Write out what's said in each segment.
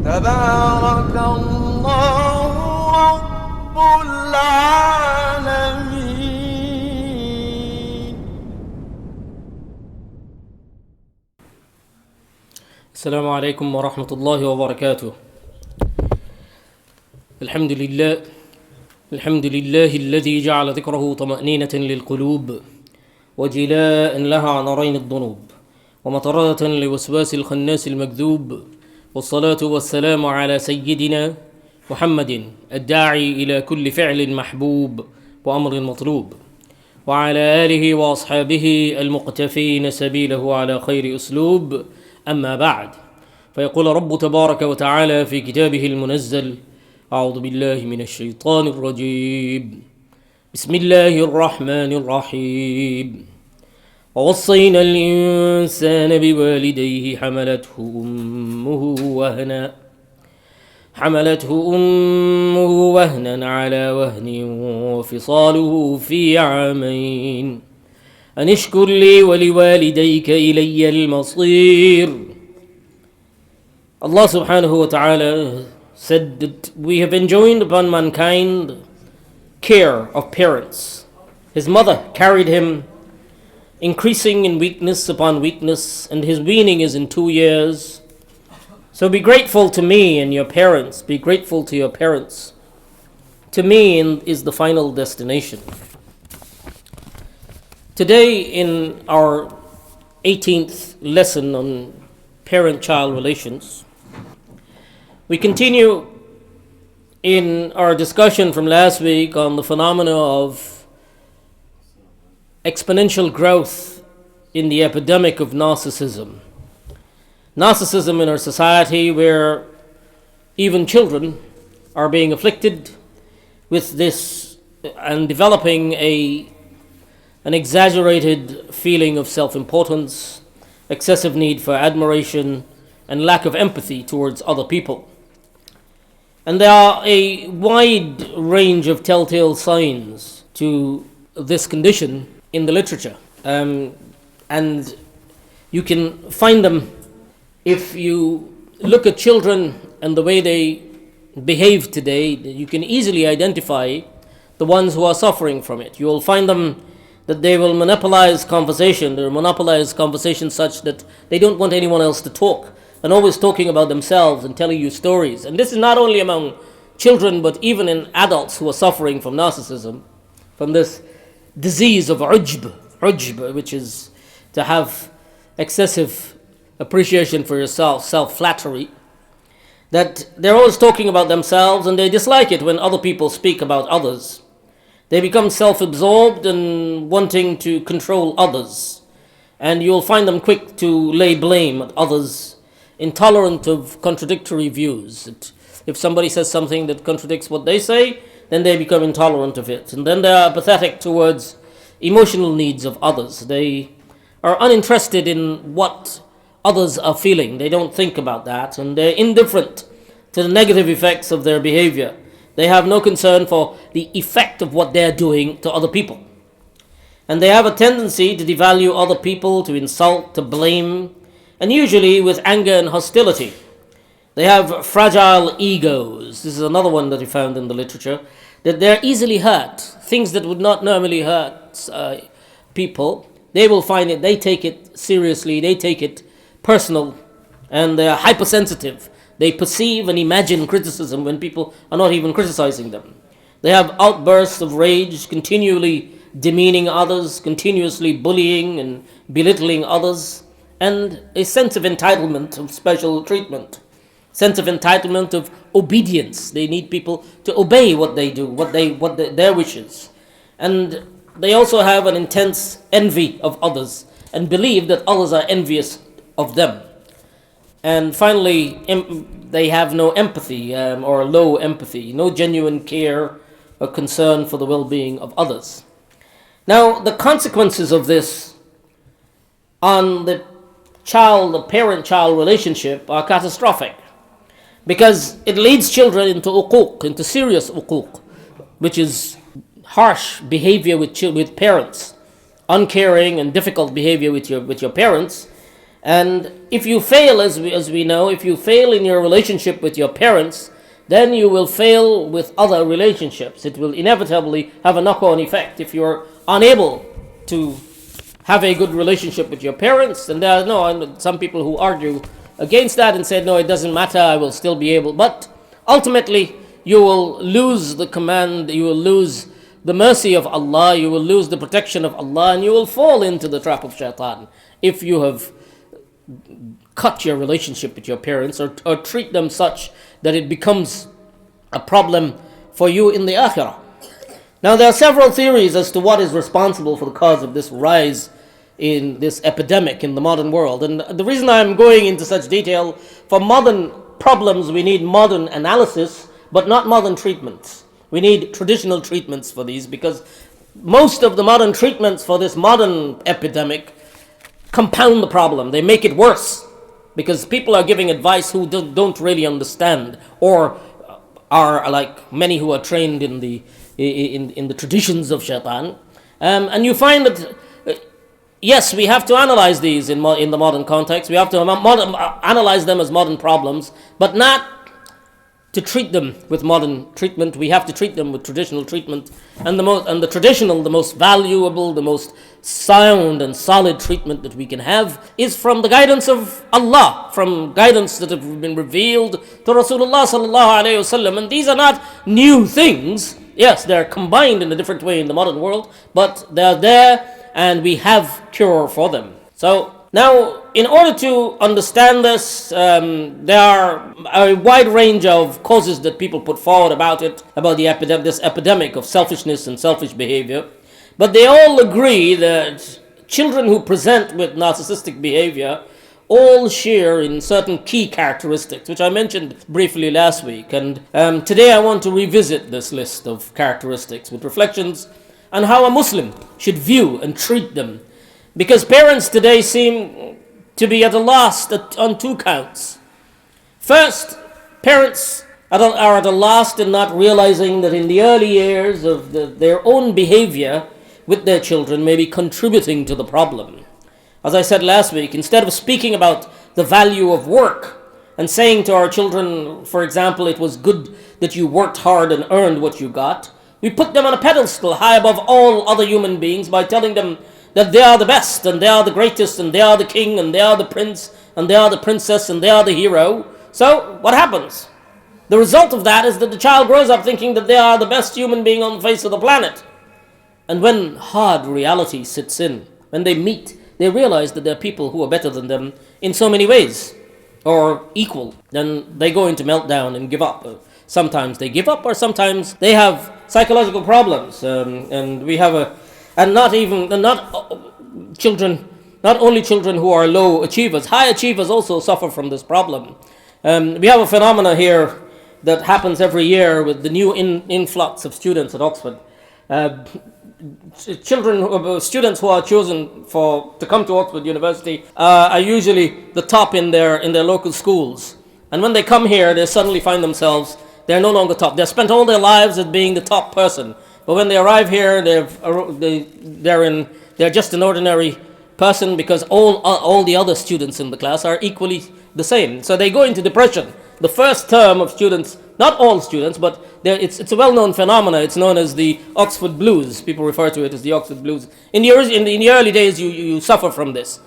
تبارك الله رب العالمين. السلام عليكم ورحمة الله وبركاته. الحمد لله الذي جعل ذكره طمأنينة للقلوب وجلاء لها عن رين الذنوب ومطرة لوسواس الخناس المكذوب، والصلاة والسلام على سيدنا محمد الداعي إلى كل فعل محبوب وأمر مطلوب، وعلى آله وأصحابه المقتفين سبيله على خير أسلوب. أما بعد، فيقول رب تبارك وتعالى في كتابه المنزل: أعوذ بالله من الشيطان الرجيم، بسم الله الرحمن الرحيم. ووصينا الإنسان بوالديه حملته أمه وهنا على وهن وفصاله في عامين أن اشكر لي ولوالديك إلي المصير. Allah subhanahu wa ta'ala said that we have enjoined upon mankind care of parents. His mother carried him, increasing in weakness upon weakness, and his weaning is in 2 years. So be grateful to me and your parents. Be grateful to your parents. To me is the final destination. Today, in our 18th lesson on parent-child relations, we continue in our discussion from last week on the phenomena of exponential growth in the epidemic of narcissism. Narcissism in our society, where even children are being afflicted with this and developing an exaggerated feeling of self-importance, excessive need for admiration, and lack of empathy towards other people. And there are a wide range of telltale signs to this condition in the literature. And you can find them if you look at children and the way they behave today. You can easily identify the ones who are suffering from it. You will find them that they will monopolize conversation. They will monopolize conversation such that they don't want anyone else to talk, and always talking about themselves and telling you stories. And this is not only among children, but even in adults who are suffering from narcissism, from this disease of ujb, which is to have excessive appreciation for yourself, self-flattery, that they're always talking about themselves, and they dislike it when other people speak about others. They become self-absorbed and wanting to control others, and you'll find them quick to lay blame at others, intolerant of contradictory views. If somebody says something that contradicts what they say, then they become intolerant of it. And then they are apathetic towards emotional needs of others. They are uninterested in what others are feeling. They don't think about that. And they're indifferent to the negative effects of their behavior. They have no concern for the effect of what they're doing to other people. And they have a tendency to devalue other people, to insult, to blame, and usually with anger and hostility. They have fragile egos. This is another one that we found in the literature, that they're easily hurt. Things that would not normally hurt people, they will find it, they take it seriously, they take it personal, and they're hypersensitive. They perceive and imagine criticism when people are not even criticizing them. They have outbursts of rage, continually demeaning others, continuously bullying and belittling others, and a sense of entitlement of special treatment. Sense of entitlement of obedience. They need people to obey what they do, their wishes. And they also have an intense envy of others and believe that others are envious of them. And finally, they have no empathy or low empathy, no genuine care or concern for the well-being of others. Now, the consequences of this on the parent-child relationship are catastrophic, because it leads children into uquq, into serious uquq, which is harsh behavior with parents, uncaring and difficult behavior with your parents, And if you fail, as we know, if you fail in your relationship with your parents, then you will fail with other relationships. It will inevitably have a knock-on effect. If you're unable to have a good relationship with your parents, and there are some people who argue against that and say, no, it doesn't matter, I will still be able. But ultimately, you will lose the command, you will lose the mercy of Allah, you will lose the protection of Allah, and you will fall into the trap of shaitan if you have cut your relationship with your parents, or treat them such that it becomes a problem for you in the akhirah. Now, there are several theories as to what is responsible for the cause of this rise in this epidemic in the modern world. And the reason I'm going into such detail, for modern problems we need modern analysis, but not modern treatments. We need traditional treatments for these, because most of the modern treatments for this modern epidemic compound the problem. They make it worse, because people are giving advice who don't really understand, or are like many who are trained in the traditions of shaitan. And you find that yes, we have to analyze these in the modern context. We have to analyze them as modern problems, but not to treat them with modern treatment. We have to treat them with traditional treatment, and the traditional, the most valuable, the most sound and solid treatment that we can have is from the guidance of Allah, from guidance that have been revealed to Rasulullah sallallahu alaihi wasallam. And these are not new things. Yes, they're combined in a different way in the modern world, but they're there, and we have cure for them. So now, in order to understand this, there are a wide range of causes that people put forward about this epidemic of selfishness and selfish behavior. But they all agree that children who present with narcissistic behavior all share in certain key characteristics, which I mentioned briefly last week. And today I want to revisit this list of characteristics with reflections on how a Muslim should view and treat them. Because parents today seem to be at a loss on two counts. First, parents are at a loss in not realizing that in the early years of their own behavior with their children may be contributing to the problem. As I said last week, instead of speaking about the value of work and saying to our children, for example, it was good that you worked hard and earned what you got, we put them on a pedestal high above all other human beings by telling them that they are the best, and they are the greatest, and they are the king, and they are the prince, and they are the princess, and they are the hero. So, what happens? The result of that is that the child grows up thinking that they are the best human being on the face of the planet. And when hard reality sits in, when they meet, they realize that there are people who are better than them in so many ways, or equal. Then they go into meltdown and give up. Sometimes they give up, or sometimes they have psychological problems, and we have not only children who are low achievers, high achievers also suffer from this problem. We have a phenomena here that happens every year with the new influx of students at Oxford. Students who are chosen to come to Oxford University are usually the top in their local schools, and when they come here, they suddenly find themselves they're no longer top. They've spent all their lives as being the top person, but when they arrive here, they're just an ordinary person, because all the other students in the class are equally the same. So they go into depression. The first term of students, not all students, but it's a well-known phenomena. It's known as the Oxford Blues. People refer to it as the Oxford Blues. In the early days, you suffer from this.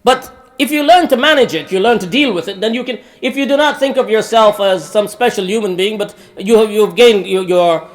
But if you learn to manage it, you learn to deal with it, then you can. If you do not think of yourself as some special human being, but you've gained your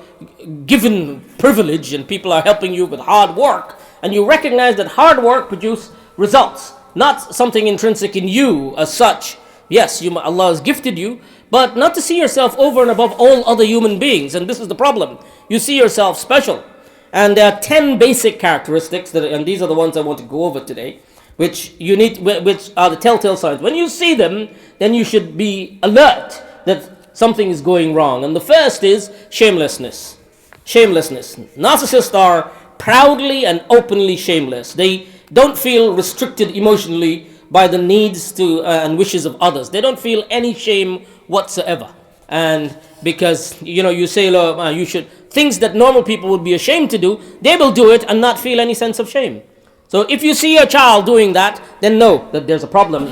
given privilege, and people are helping you with hard work, and you recognize that hard work produces results, not something intrinsic in you as such. Yes, Allah has gifted you, but not to see yourself over and above all other human beings. And this is the problem. You see yourself special. And there are 10 basic characteristics, and these are the ones I want to go over today, which are the telltale signs. When you see them, then you should be alert that something is going wrong. And the first is shamelessness. Shamelessness. Narcissists are proudly and openly shameless. They don't feel restricted emotionally by the needs and wishes of others. They don't feel any shame whatsoever. And because, you say, you should, things that normal people would be ashamed to do, they will do it and not feel any sense of shame. So if you see your child doing that, then know that there's a problem.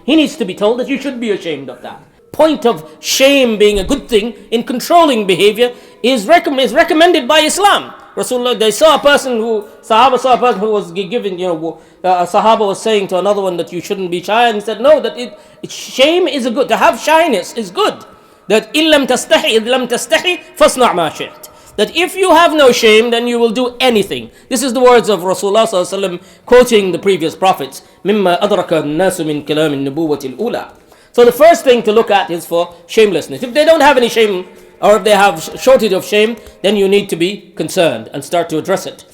He needs to be told that you should be ashamed of that. Point of shame being a good thing in controlling behavior is recommended by Islam. Rasulullah, Sahaba saw a person who was giving, a Sahaba was saying to another one that you shouldn't be shy, and he said, no, that shame is a good, to have shyness is good. That illam tastahi fasna' ma shi'ta. That if you have no shame, then you will do anything. This is the words of Rasulullah sallallahu alaihi wasallam quoting the previous prophets. Mimma adraka an-nasu min kalam an-nubuwwati al-ula. So the first thing to look at is for shamelessness. If they don't have any shame, or if they have shortage of shame, then you need to be concerned and start to address it,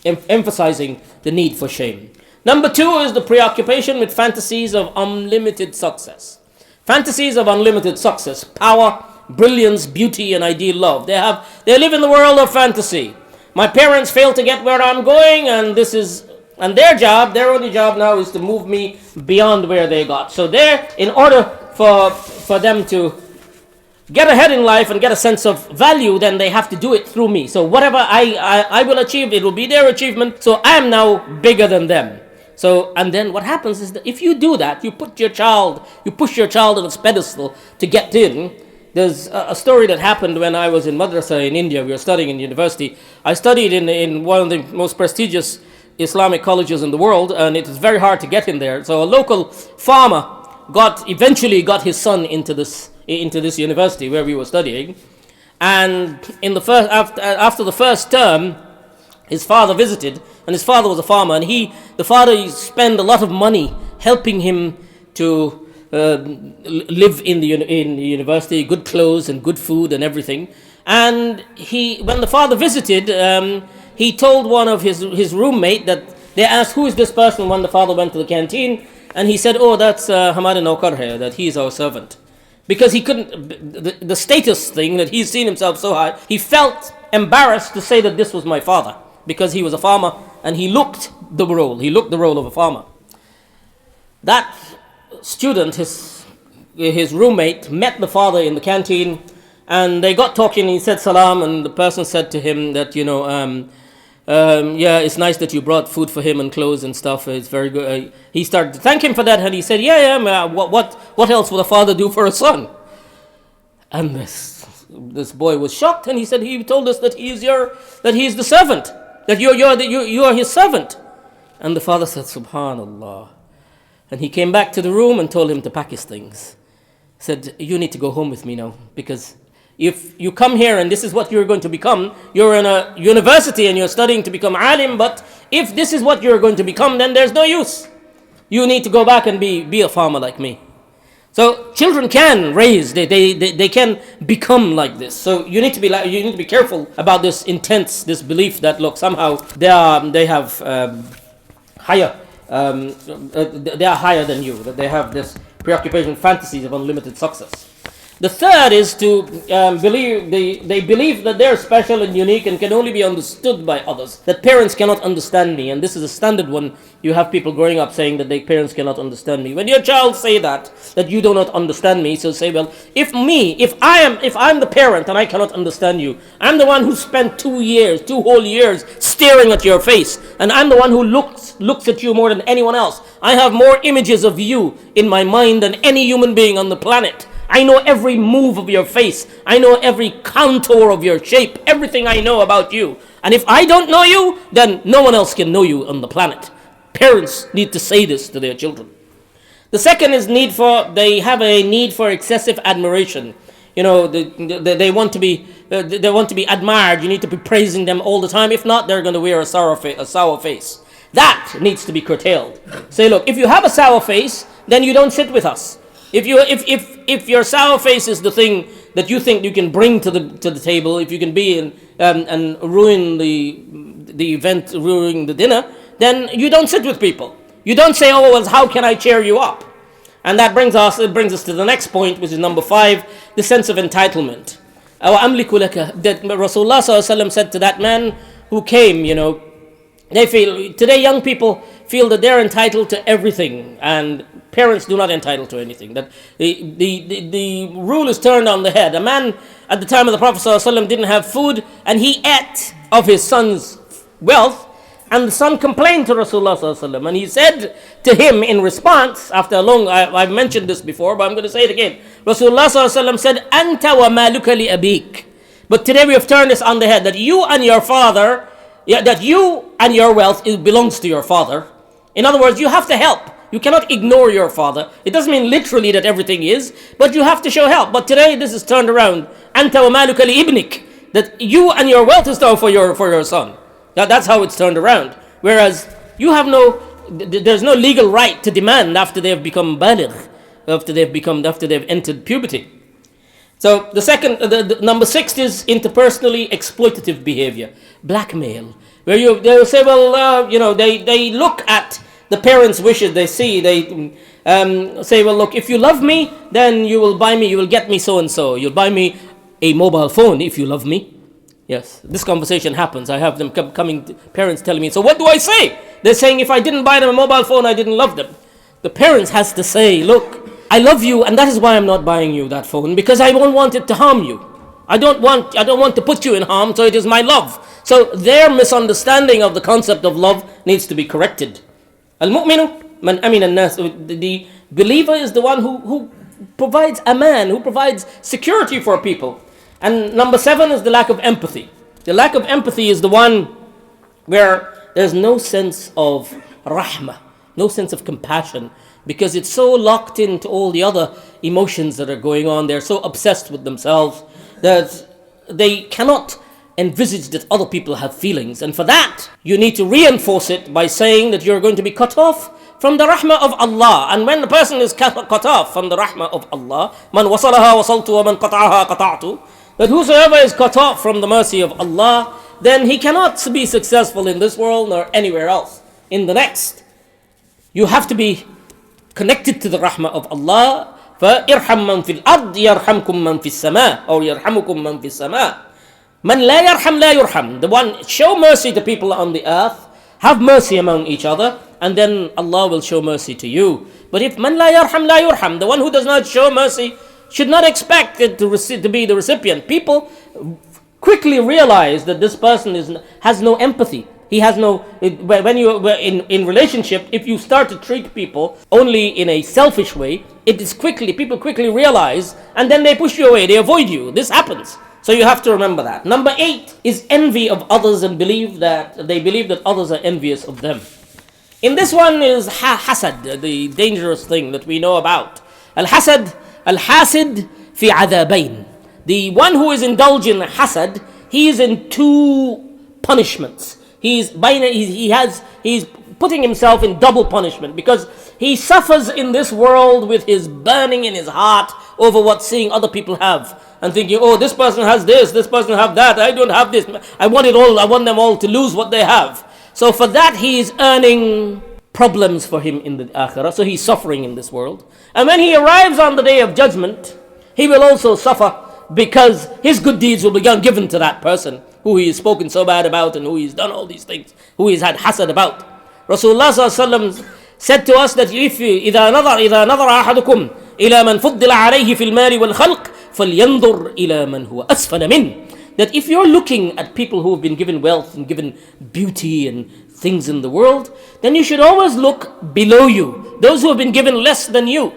emphasizing the need for shame. Number 2 is the preoccupation with fantasies of unlimited success. Fantasies of unlimited success, power, brilliance, beauty, and ideal love. They live in the world of fantasy. My parents failed to get where I'm going, and their only job now is to move me beyond where they got. So in order for them to get ahead in life and get a sense of value, then they have to do it through me. So whatever I will achieve, it will be their achievement. So I am now bigger than them. So, and then what happens is that if you do that, you push your child on its pedestal to get in. There's a story that happened when I was in madrasa in India. We were studying in university. I studied in one of the most prestigious Islamic colleges in the world, and it was very hard to get in there. So a local farmer eventually got his son into this university where we were studying. And after the first term, his father visited, and his father was a farmer, and the father spent a lot of money helping him to live in the university, good clothes and good food and everything. And when the father visited, he told one of his roommate that they asked, who is this person, when the father went to the canteen, and he said, oh, that's Hamad Naukar hai, that he's our servant. Because he couldn't, the status thing that he's seen himself so high, he felt embarrassed to say that this was my father, because he was a farmer and he looked the role of a farmer. That student, his roommate, met the father in the canteen, and they got talking, and he said salam, and the person said to him that, yeah, it's nice that you brought food for him and clothes and stuff, it's very good. He started to thank him for that, and he said, what else would a father do for a son? And this boy was shocked, and he said, he told us that he's the servant, that you are his servant. And the father said, Subhanallah. And he came back to the room and told him to pack his things. He said, you need to go home with me now, because if you come here and this is what you're going to become, you're in a university and you're studying to become alim, but if this is what you're going to become, then there's no use. You need to go back and be a farmer like me. So children can raise, they can become like this. So you need to be careful about this belief that, look, somehow they are higher than you, that they have this preoccupation, fantasies of unlimited success. The third is to they believe that they're special and unique and can only be understood by others, that parents cannot understand me. And this is a standard one. You have people growing up saying that their parents cannot understand me. When your child say that you do not understand me, so say, well, if I'm the parent and I cannot understand you, I'm the one who spent 2 whole years staring at your face, and I'm the one who looks at you more than anyone else. I have more images of you in my mind than any human being on the planet. I know every move of your face. I know every contour of your shape. Everything I know about you. And if I don't know you, then no one else can know you on the planet. Parents need to say this to their children. The second is they have a need for excessive admiration. They want to be admired. You need to be praising them all the time. If not, they're going to wear a sour face. That needs to be curtailed. Say, look, if you have a sour face, then you don't sit with us. If your sour face is the thing that you think you can bring to the table, if you can be in and ruin the event, ruin the dinner, then you don't sit with people. You don't say, oh, well, how can I cheer you up? And that brings us to the next point, which is number 5, the sense of entitlement. That Rasulullah ﷺ said to that man who came, today young people feel that they're entitled to everything, and parents do not entitle to anything. That the rule is turned on the head. A man at the time of the Prophet ﷺ didn't have food, and he ate of his son's wealth, And the son complained to Rasulullah sallallahu alaihi wasallam, and he said to him in response, after a long, I've mentioned this before, but I'm going to say it again. Rasulullah sallallahu alaihi wasallam said, "Anta wa maluka li abik." But today we have turned this on the head, that you and your father, that you and your wealth, it belongs to your father. In other words, you have to help. You cannot ignore your father. It doesn't mean literally that everything is, but you have to show help. But today this is turned around. Anta wa maluka li ibnik. That you and your wealth is now for your son. That's how it's turned around. Whereas you have there's no legal right to demand after they have become baligh, after they've entered puberty. So the number 6 is interpersonally exploitative behavior, blackmail, where they will say, well, they look at the parents' wishes. They say, well, look, if you love me, then you will get me so and so. You'll buy me a mobile phone if you love me. Yes, this conversation happens. I have them parents telling me, so what do I say? They're saying, if I didn't buy them a mobile phone, I didn't love them. The parents has to say, look, I love you, and that is why I'm not buying you that phone, because I don't want it to harm you. I don't want to put you in harm, so it is my love. So their misunderstanding of the concept of love needs to be corrected. Al-mu'minu man amina an-nas. The believer is the one who provides aman, who provides security for people. And number 7 is the lack of empathy. The lack of empathy is the one where there's no sense of rahmah, no sense of compassion, because it's so locked into all the other emotions that are going on. They're so obsessed with themselves that they cannot envisage that other people have feelings. And for that, you need to reinforce it by saying that you're going to be cut off from the rahmah of Allah. And when the person is cut off from the rahmah of Allah, man wasalaha wasaltu wa man qata'aha qata'tu, that whosoever is cut off from the mercy of Allah, then he cannot be successful in this world nor anywhere else in the next. You have to be connected to the rahmah of Allah. فَإِرْحَمْ مَنْ فِي الْأَرْضِ يَرْحَمْكُمْ مَنْ فِي السَّمَاءِ or يَرْحَمُكُمْ مَنْ فِي السَّمَاءِ. مَنْ لَا يَرْحَمْ لَا يُرْحَمْ. The one, show mercy to people on the earth, have mercy among each other, and then Allah will show mercy to you. But if مَنْ لَا يَرْحَمْ لَا يُرْحَمْ, the one who does not show mercy should not expect it to be the recipient. People quickly realize that this person has no empathy. He has no. When you in relationship, if you start to treat people only in a selfish way, people quickly realize, and then they push you away. They avoid you. This happens. So you have to remember that. Number 8 is envy of others, and they believe that others are envious of them. In this one is hasad, the dangerous thing that we know about. Al-hasid fi adabain. The one who is indulging in hasad, he is in 2 punishments. He's putting himself in double punishment, because he suffers in this world with his burning in his heart over what seeing other people have, and thinking, oh, this person has this person have that, I don't have this, I want it all, I want them all to lose what they have. So for that he is earning problems for him in the akhirah. So he's suffering in this world, and when he arrives on the day of judgment, he will also suffer, because his good deeds will be given to that person who he has spoken so bad about, and who he's done all these things, who he's had hasad about. Rasulullah sallallahu said to us that if إذا نظر أحدكم إلى من فضل عليه في المال والخلق فلينظر إلى من هو أسفل منه. That if you're looking at people who have been given wealth and given beauty and things in the world, then you should always look below you, those who have been given less than you,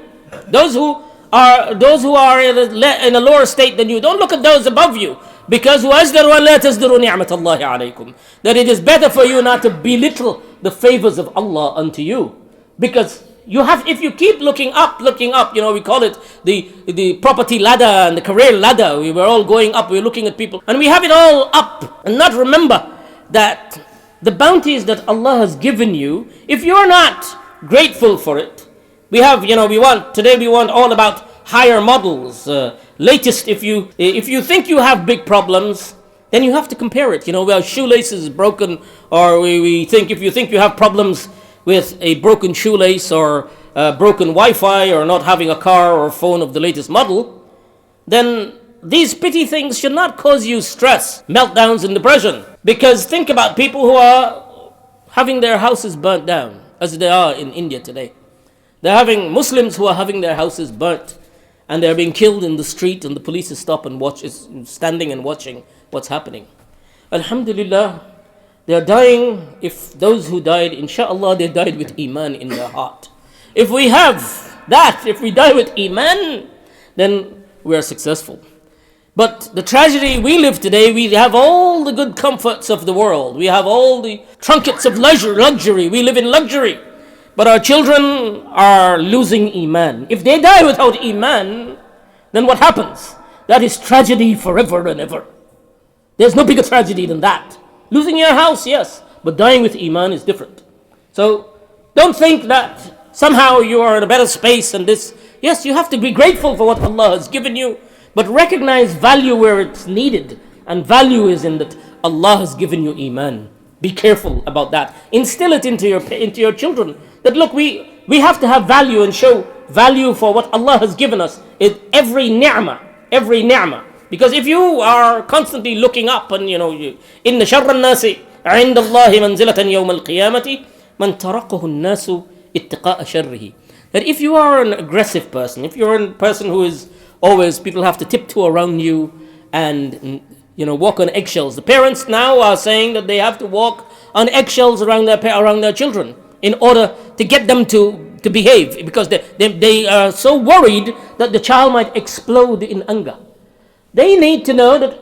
those who are in a lower state than you. Don't look at those above you, because وَأَجْدَرُ وَلَا تَزْدَرُوا نِعْمَةَ اللَّهِ عَلَيْكُمْ, that it is better for you not to belittle the favors of Allah unto you. Because if you keep looking up, we call it the property ladder and the career ladder. We were all going up, we're looking at people, and we have it all up, and not remember that the bounties that Allah has given you, if you're not grateful for it, we want all about higher models, latest. If you think you have big problems, then you have to compare it. Where shoelace is broken, or if you think you have problems with a broken shoelace or broken Wi-Fi or not having a car or phone of the latest model, then these petty things should not cause you stress, meltdowns, and depression. Because think about people who are having their houses burnt down, as they are in India today. They're having Muslims who are having their houses burnt, and they're being killed in the street, and the police is standing and watching what's happening. Alhamdulillah, They are dying, if those who died, inshallah, they died with iman in their heart. If we have that, if we die with iman, then we are successful. But the tragedy we live today, we have all the good comforts of the world. We have all the trinkets of luxury. We live in luxury. But our children are losing iman. If they die without iman, then what happens? That is tragedy forever and ever. There's no bigger tragedy than that. Losing your house, yes, but dying with iman is different. So don't think that somehow you are in a better space than this. Yes, you have to be grateful for what Allah has given you, but recognize value where it's needed. And value is in that Allah has given you iman. Be careful about that. Instill it into your children. That look, we have to have value and show value for what Allah has given us. Every ni'mah. Because if you are constantly looking up and inna sharra an-nasi 'inda Allahi manzilatan yawm al-qiyamati man tarakahu an-nasu ittiqa'a sharrihi. That if you are an aggressive person, if you're a person who is always, people have to tiptoe around you and walk on eggshells. The parents now are saying that they have to walk on eggshells around their children in order to get them to behave, because they are so worried that the child might explode in anger. They need to know that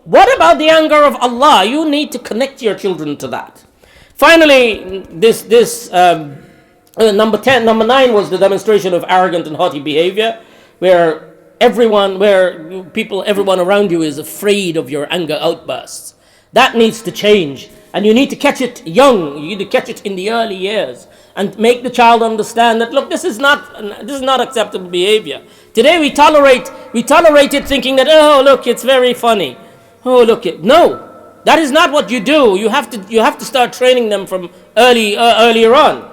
what about the anger of Allah? You need to connect your children to that. Finally, number 9 was the demonstration of arrogant and haughty behavior, where everyone around you is afraid of your anger outbursts. That needs to change, and you need to catch it young. You need to catch it in the early years and make the child understand that look, this is not acceptable behavior. Today we tolerate it, thinking that look, it's very funny. No, that is not what you do. You have to start training them from earlier on.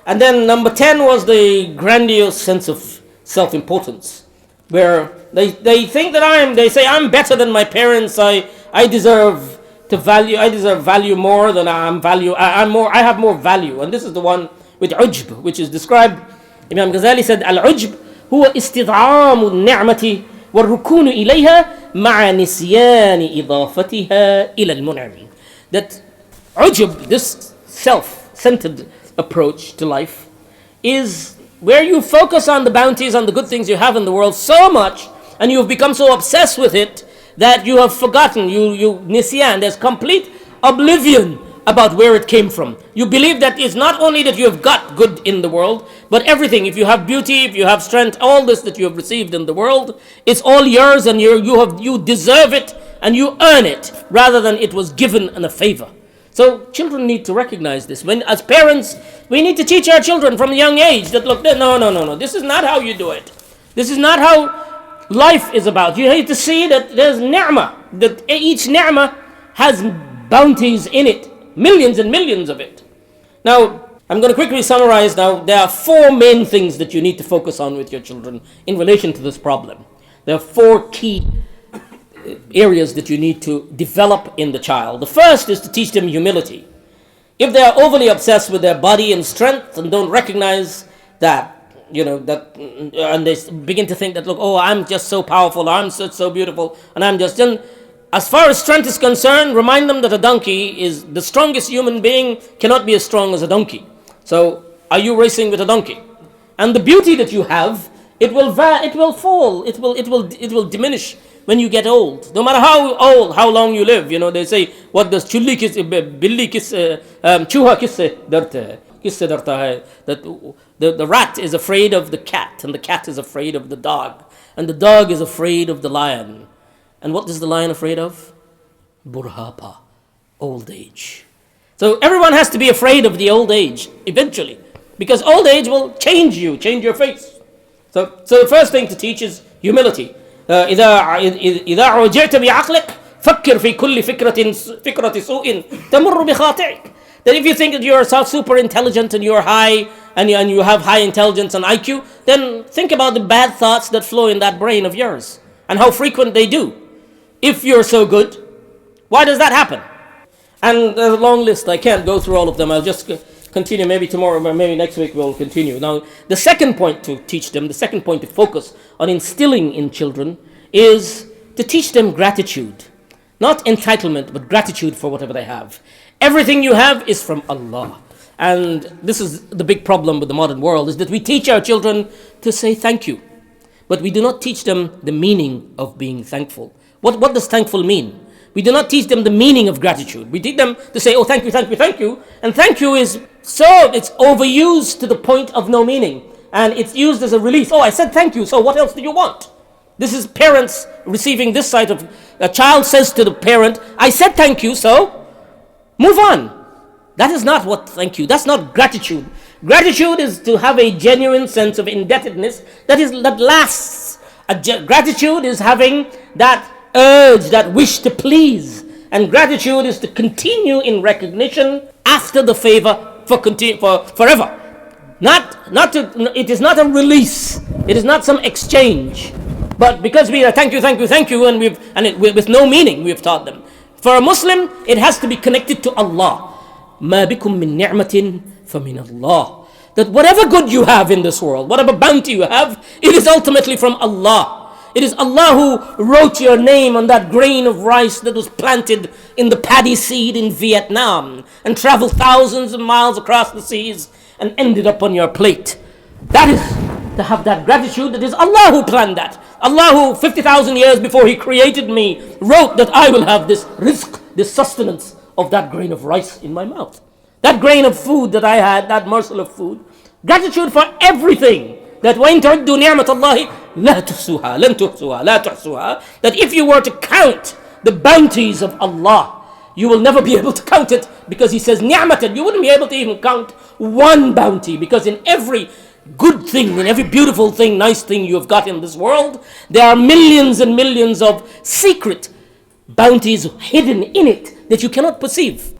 And then number 10 was the grandiose sense of self-importance, where they think that they say I'm better than my parents. I deserve value more than I have more value. And this is the one with ujb, which is described. Imam Ghazali said al-ujb huwa istid'amu an-ni'mati wal-rukunu ilayha ma'a nisyani idafatiha ila al-mun'im. That ujb, this self-centered approach to life, is where you focus on the bounties, on the good things you have in the world so much, and you've become so obsessed with it that you have forgotten, nisyan, there's complete oblivion about where it came from. You believe that it's not only that you have got good in the world, but everything. If you have beauty, if you have strength, all this that you have received in the world, it's all yours, and you deserve it, and you earn it, rather than it was given in a favor. So children need to recognize this. When, as parents, we need to teach our children from a young age that look, no, this is not how you do it. This is not how life is about. You need to see that there's ni'mah, that each ni'mah has bounties in it, millions and millions of it. Now, I'm going to quickly summarize now. There are 4 main things that you need to focus on with your children in relation to this problem. There are 4 key areas that you need to develop in the child. The first is to teach them humility. If they are overly obsessed with their body and strength and don't recognize that, and they begin to think that, look, I'm just so powerful, I'm so beautiful, and I'm just, then as far as strength is concerned, remind them that a donkey is the strongest human being, cannot be as strong as a donkey. So are you racing with a donkey? And the beauty that you have, it will fall, it will diminish when you get old. No matter how long you live, they say, what does chulli chuha kisse darta hai, that the rat is afraid of the cat, and the cat is afraid of the dog, and the dog is afraid of the lion. And what is the lion afraid of? Burhapa, old age. So everyone has to be afraid of the old age eventually, because old age will change your face. So the first thing to teach is humility. إذا رجعت بعقلك فكر في كل فكرة سوء تمر بخاطئك. That if you think that you're super intelligent and you're high and you have high intelligence and IQ, then think about the bad thoughts that flow in that brain of yours and how frequent they do. If you're so good, why does that happen? And there's a long list. I can't go through all of them. I'll just continue. Maybe tomorrow, maybe next week we'll continue. Now, the second point to teach them, the second point to focus on instilling in children is to teach them gratitude. Not entitlement, but gratitude for whatever they have. Everything you have is from Allah. And this is the big problem with the modern world, is that we teach our children to say thank you, but we do not teach them the meaning of being thankful. What does thankful mean? We do not teach them the meaning of gratitude. We teach them to say, oh, thank you, thank you, thank you. And thank you is it's overused to the point of no meaning. And it's used as a release. Oh, I said thank you, so what else do you want? This is parents receiving this side of, a child says to the parent, I said thank you, so move on. That is not what thank you, that's not gratitude. Gratitude is to have a genuine sense of indebtedness that lasts. Gratitude is having that urge, that wish to please. And gratitude is to continue in recognition after the favor for forever. It is not a release. It is not some exchange. But because we are thank you, and with no meaning, we've taught them. For a Muslim, it has to be connected to Allah. مَا بِكُم مِّن نِعْمَةٍ فَمِنَ اللَّهِ. That whatever good you have in this world, whatever bounty you have, it is ultimately from Allah. It is Allah who wrote your name on that grain of rice that was planted in the paddy seed in Vietnam and traveled thousands of miles across the seas and ended up on your plate. That is to have that gratitude. It is Allah who planned that. Allah who 50,000 years before He created me wrote that I will have this rizq, this sustenance of that grain of rice in my mouth. That grain of food that I had, that morsel of food. Gratitude for everything. That وَإِن تَعُدُّوا نِعْمَةَ اللَّهِ لَا تُحْصُوهَا لَن تُحْصُوهَا لَا تُحْصُوهَا. That if you were to count the bounties of Allah, you will never be able to count it, because He says ni'matan. You wouldn't be able to even count one bounty, because in every good thing, in every beautiful thing, nice thing you have got in this world, there are millions and millions of secret bounties hidden in it that you cannot perceive,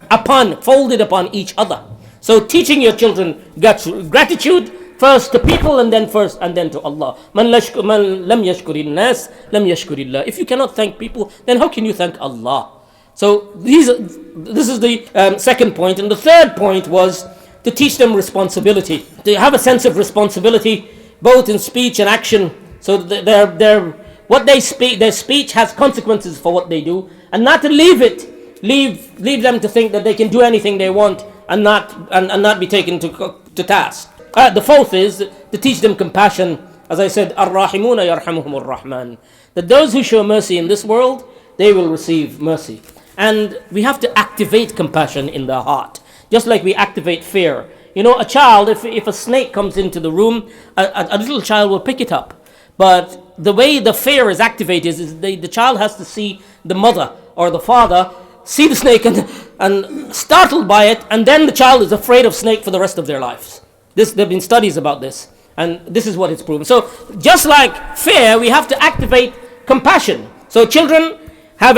folded upon each other. So teaching your children gratitude, first to people and then to Allah. Man lam yashkurin nas lam yashkurillah. If you cannot thank people, then how can you thank Allah? So this is the second point. And the third point was to teach them responsibility, to have a sense of responsibility both in speech and action. So what they speak, their speech has consequences for what they do, and not to leave them to think that they can do anything they want and not be taken to task. The fourth is to teach them compassion. As I said, Ar-Rahimuna yarhamuhumur Rahman. That those who show mercy in this world, they will receive mercy. And we have to activate compassion in their heart, just like we activate fear. You know, a child, if a snake comes into the room, a little child will pick it up. But the way the fear is activated is the child has to see the mother or the father see the snake and startled by it, and then the child is afraid of snake for the rest of their lives. There have been studies about this, and this is what it's proven. So just like fear, we have to activate compassion. So children have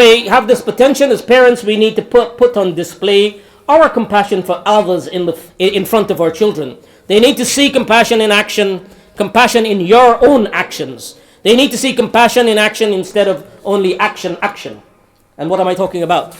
this potential. As parents, we need to put on display our compassion for others in front of our children. They need to see compassion in action, compassion in your own actions. They need to see compassion in action instead of only action. And what am I talking about?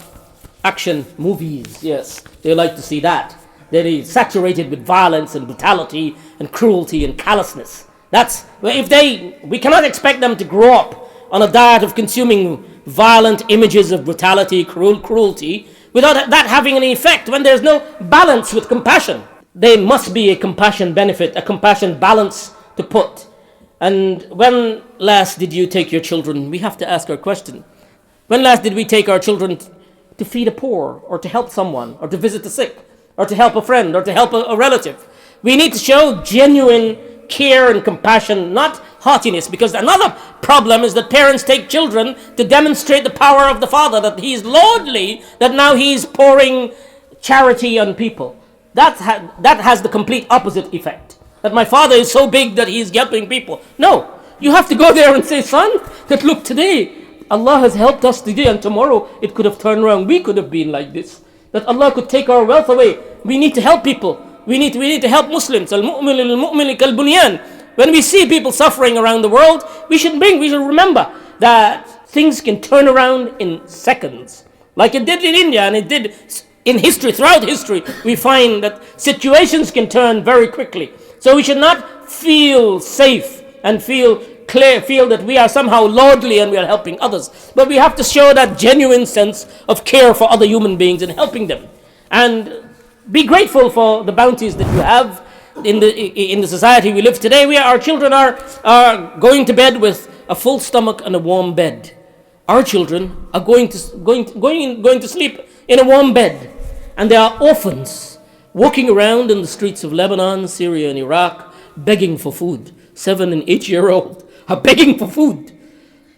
Action movies, yes. They like to see that. They're saturated with violence and brutality and cruelty and callousness. We cannot expect them to grow up on a diet of consuming violent images of brutality, cruelty, without that having any effect when there's no balance with compassion. There must be a compassion benefit, a compassion balance to put. And when last did you take your children? We have to ask our question. When last did we take our children to feed a poor, or to help someone, or to visit the sick, or to help a friend, or to help a relative? We need to show genuine care and compassion, not haughtiness, because another problem is that parents take children to demonstrate the power of the father, that he's lordly, that now he's pouring charity on people. That has the complete opposite effect. That my father is so big that he's helping people. No, you have to go there and say, son, that look, today Allah has helped us today, and tomorrow it could have turned around. We could have been like this. That Allah could take our wealth away. We need to help people. We need to help Muslims. Al-mu'min lil-mu'min kal-bunyan. When we see people suffering around the world, we should remember that things can turn around in seconds. Like it did in India, and it did in history, throughout history, we find that situations can turn very quickly. So we should not feel safe and feel that we are somehow lordly and we are helping others. But we have to show that genuine sense of care for other human beings and helping them. And be grateful for the bounties that you have in the society we live today, where our children are going to bed with a full stomach and a warm bed. Our children are going to sleep in a warm bed, and there are orphans walking around in the streets of Lebanon, Syria, and Iraq, begging for food. 7 and 8-year-old are begging for food.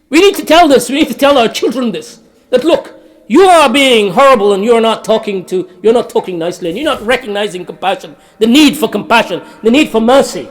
We need to tell this. We need to tell our children this. That look, you are being horrible, and you're not talking nicely, and you're not recognizing compassion, the need for compassion, the need for mercy.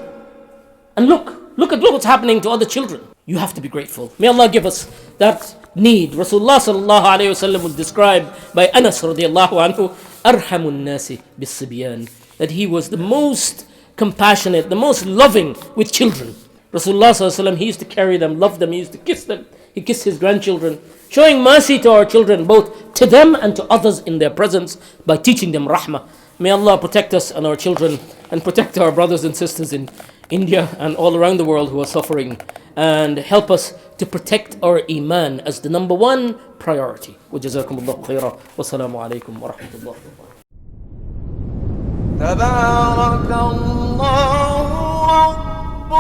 And look at what's happening to other children. You have to be grateful. May Allah give us that need. Rasulullah sallallahu alayhi wasallam was described by Anas radiallahu anhu, arhamun nasi bis-sibyan, that he was the most compassionate, the most loving with children. Rasulullah sallallahu alayhi wasallam, he used to carry them, love them, he used to kiss them. He kissed his grandchildren, showing mercy to our children, both to them and to others in their presence, by teaching them rahmah. May Allah protect us and our children, and protect our brothers and sisters in India and all around the world who are suffering, and help us to protect our iman as the number one priority. Wa jazakumullahu khaira. Wassalamu alaikum wa rahmatullahi wa barakatuh. تبارك الله رب